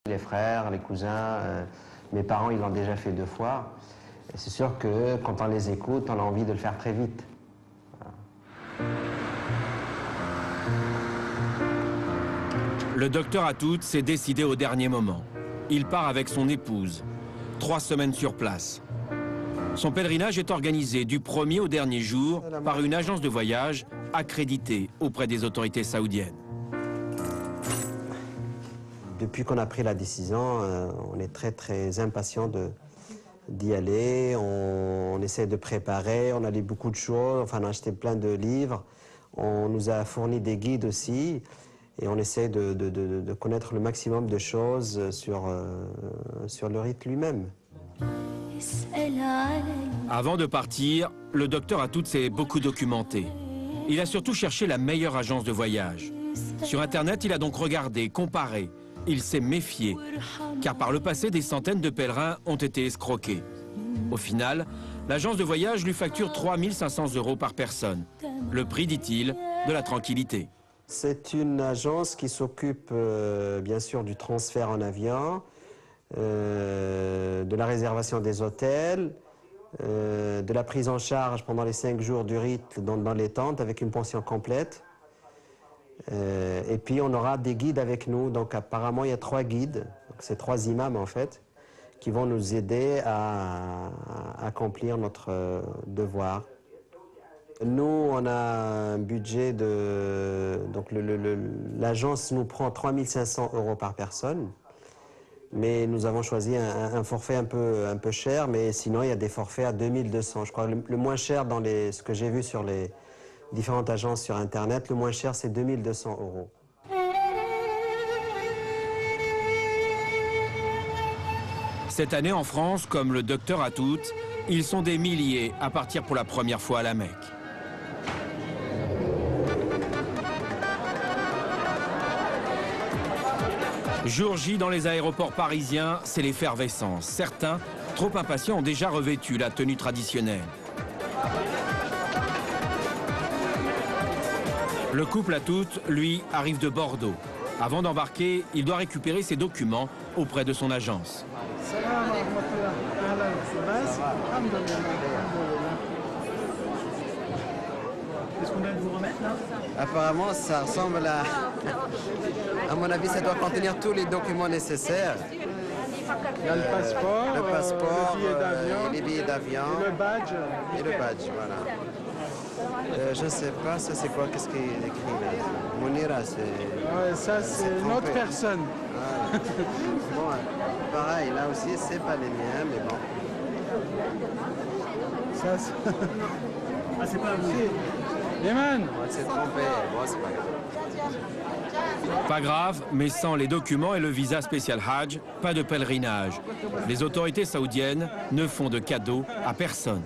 Les frères, les cousins, mes parents, ils l'ont déjà fait 2 fois. Et c'est sûr que quand on les écoute, on a envie de le faire très vite. Voilà. Le docteur Atout s'est décidé au dernier moment. Il part avec son épouse. 3 semaines sur place. Son pèlerinage est organisé du premier au dernier jour par une agence de voyage accréditée auprès des autorités saoudiennes. Depuis qu'on a pris la décision, on est très impatient d'y aller. On essaie de préparer, on a lu beaucoup de choses, enfin on a acheté plein de livres. On nous a fourni des guides aussi. Et on essaie de connaître le maximum de choses sur le rite lui-même. Avant de partir, le docteur Atout s'est beaucoup documenté. Il a surtout cherché la meilleure agence de voyage. Sur Internet, il a donc regardé, comparé. Il s'est méfié, car par le passé, des centaines de pèlerins ont été escroqués. Au final, l'agence de voyage lui facture 3 500 € par personne. Le prix, dit-il, de la tranquillité. C'est une agence qui s'occupe bien sûr du transfert en avion, de la réservation des hôtels, de la prise en charge pendant les 5 jours du rite dans les tentes avec une pension complète. Et puis on aura des guides avec nous, donc apparemment il y a 3 guides, c'est 3 imams en fait, qui vont nous aider à accomplir notre devoir. Nous, on a un budget de... Donc l'agence nous prend 3 500 € par personne, mais nous avons choisi un forfait un peu cher, mais sinon il y a des forfaits à 2200. Je crois que le moins cher dans ce que j'ai vu sur les différentes agences sur Internet, le moins cher c'est 2200 €. Cette année en France, comme le docteur Atout, ils sont des milliers à partir pour la première fois à la Mecque. Jour J dans les aéroports parisiens, c'est l'effervescence. Certains, trop impatients, ont déjà revêtu la tenue traditionnelle. Le couple Atout, lui, arrive de Bordeaux. Avant d'embarquer, il doit récupérer ses documents auprès de son agence. Qu'est-ce qu'on vient de vous remettre là? Apparemment, ça ressemble à... À mon avis, ça doit contenir tous les documents nécessaires. Il y a le passeport, les billets d'avion, et le badge. Et le badge, voilà. Je ne sais pas, ça c'est quoi, qu'est-ce qui est écrit là? Mounira, c'est... Ouais, ça c'est une autre personne. Ah. Bon, pareil, là aussi, c'est pas les miens, mais bon. Ça c'est... Ah, c'est pas vous. Yeman. On s'est trompé, bon, c'est pas grave. Pas grave, mais sans les documents et le visa spécial Hajj, pas de pèlerinage. Les autorités saoudiennes ne font de cadeaux à personne.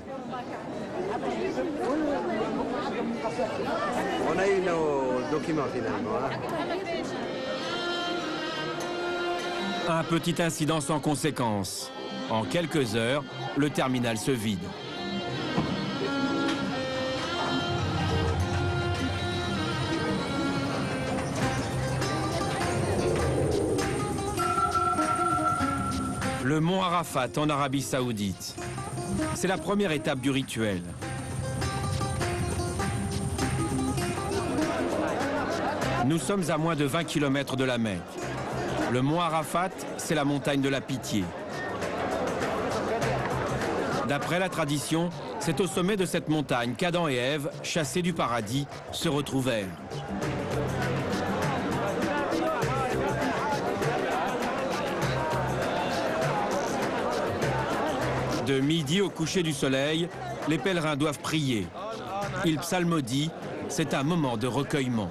On a eu nos documents finalement. Un petit incident sans conséquence. En quelques heures, le terminal se vide. Le mont Arafat en Arabie Saoudite. C'est la première étape du rituel. Nous sommes à moins de 20 km de la Mecque. Le mont Arafat, c'est la montagne de la pitié. D'après la tradition, c'est au sommet de cette montagne qu'Adam et Ève, chassés du paradis, se retrouvèrent. De midi au coucher du soleil, les pèlerins doivent prier. Ils psalmodient, c'est un moment de recueillement.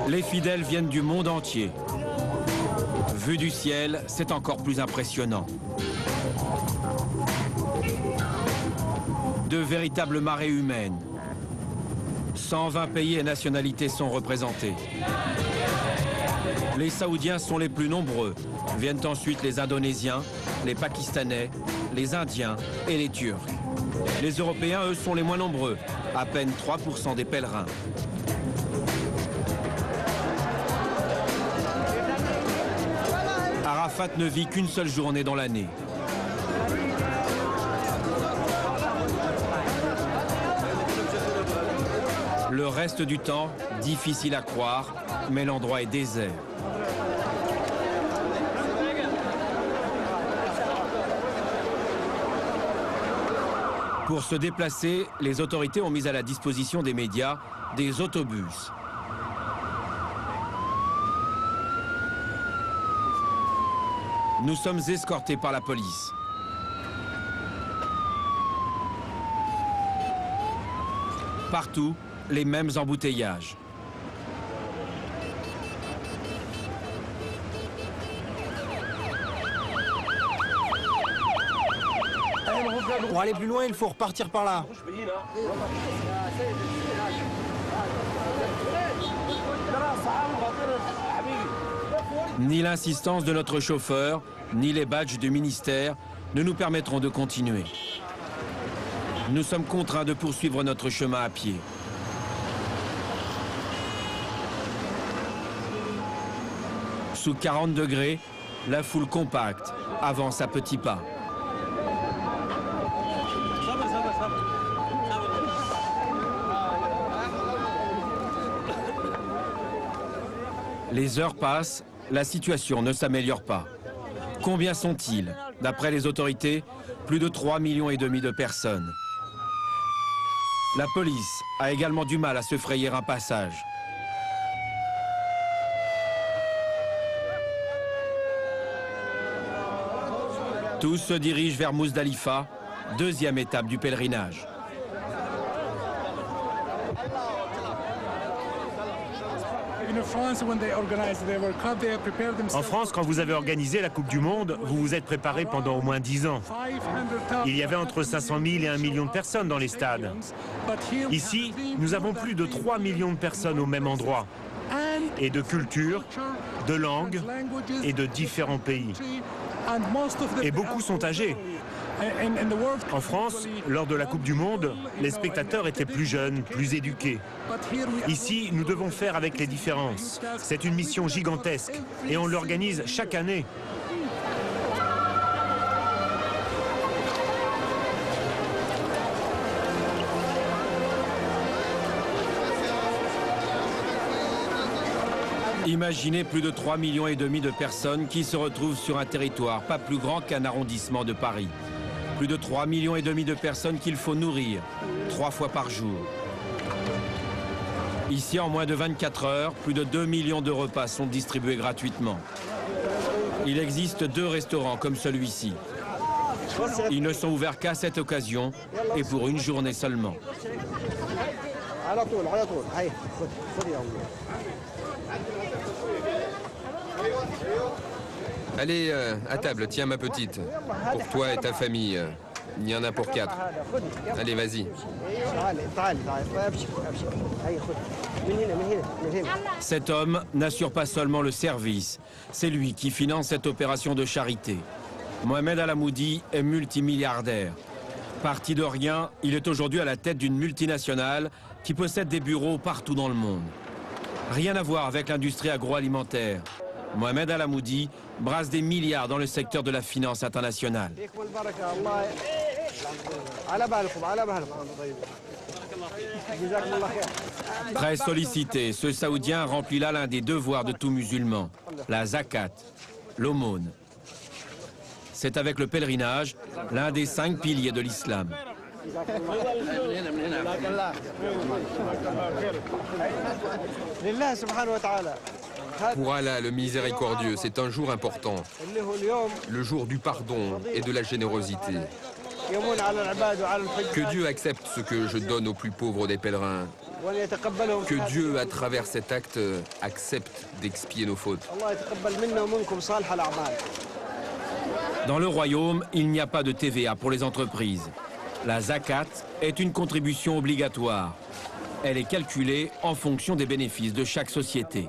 Les fidèles viennent du monde entier. Vu du ciel, c'est encore plus impressionnant. De véritables marées humaines. 120 pays et nationalités sont représentés. Les Saoudiens sont les plus nombreux. Viennent ensuite les Indonésiens, les Pakistanais, les Indiens et les Turcs. Les Européens, eux, sont les moins nombreux, à peine 3% des pèlerins. Arafat ne vit qu'une seule journée dans l'année. Le reste du temps, difficile à croire, mais l'endroit est désert. Pour se déplacer, les autorités ont mis à la disposition des médias des autobus. Nous sommes escortés par la police. Partout, les mêmes embouteillages. Pour aller plus loin, il faut repartir par là. Ni l'insistance de notre chauffeur, ni les badges du ministère ne nous permettront de continuer. Nous sommes contraints de poursuivre notre chemin à pied. Sous 40 degrés, la foule compacte avance à petits pas. Les heures passent, la situation ne s'améliore pas. Combien sont-ils? D'après les autorités, plus de 3,5 millions de personnes. La police a également du mal à se frayer un passage. Tous se dirigent vers Mousdalifa, deuxième étape du pèlerinage. En France, quand vous avez organisé la Coupe du Monde, vous vous êtes préparé pendant au moins 10 ans. Il y avait entre 500 000 et 1 million de personnes dans les stades. Ici, nous avons plus de 3 millions de personnes au même endroit. Et de cultures, de langues et de différents pays. Et beaucoup sont âgés. En France, lors de la Coupe du Monde, les spectateurs étaient plus jeunes, plus éduqués. Ici, nous devons faire avec les différences. C'est une mission gigantesque et on l'organise chaque année. Imaginez plus de 3,5 millions de personnes qui se retrouvent sur un territoire pas plus grand qu'un arrondissement de Paris. Plus de 3,5 millions de personnes qu'il faut nourrir 3 fois par jour. Ici, en moins de 24 heures, plus de 2 millions de repas sont distribués gratuitement. Il existe 2 restaurants comme celui-ci. Ils ne sont ouverts qu'à cette occasion et pour une journée seulement. Allez, à table, tiens ma petite. Pour toi et ta famille. Il y en a pour 4. Allez, vas-y. Cet homme n'assure pas seulement le service, c'est lui qui finance cette opération de charité. Mohamed Alamoudi est multimilliardaire. Parti de rien, il est aujourd'hui à la tête d'une multinationale qui possède des bureaux partout dans le monde. Rien à voir avec l'industrie agroalimentaire. Mohamed Alamoudi brasse des milliards dans le secteur de la finance internationale. Très sollicité, ce Saoudien remplit là l'un des devoirs de tout musulman, la zakat, l'aumône. C'est avec le pèlerinage l'un des 5 piliers de l'islam. Pour Allah, le miséricordieux, c'est un jour important. Le jour du pardon et de la générosité. Que Dieu accepte ce que je donne aux plus pauvres des pèlerins. Que Dieu, à travers cet acte, accepte d'expier nos fautes. Dans le royaume, il n'y a pas de TVA pour les entreprises. La zakat est une contribution obligatoire. Elle est calculée en fonction des bénéfices de chaque société.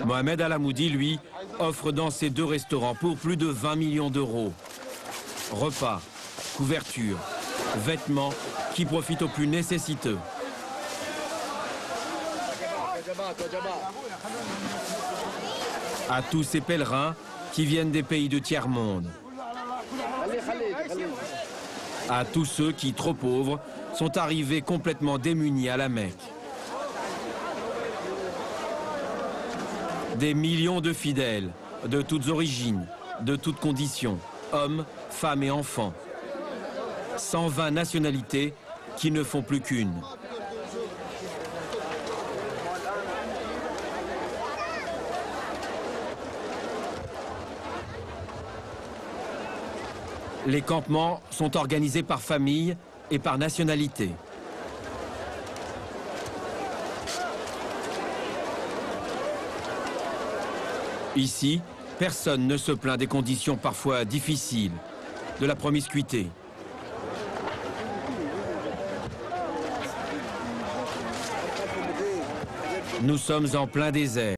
Mohamed Alamoudi, lui, offre dans ses 2 restaurants pour plus de 20 millions d'euros. Repas, couvertures, vêtements qui profitent aux plus nécessiteux. À tous ces pèlerins qui viennent des pays de tiers-monde. À tous ceux qui, trop pauvres, sont arrivés complètement démunis à la Mecque. Des millions de fidèles, de toutes origines, de toutes conditions, hommes, femmes et enfants. 120 nationalités qui ne font plus qu'une. Les campements sont organisés par famille et par nationalité. Ici, personne ne se plaint des conditions parfois difficiles, de la promiscuité. Nous sommes en plein désert.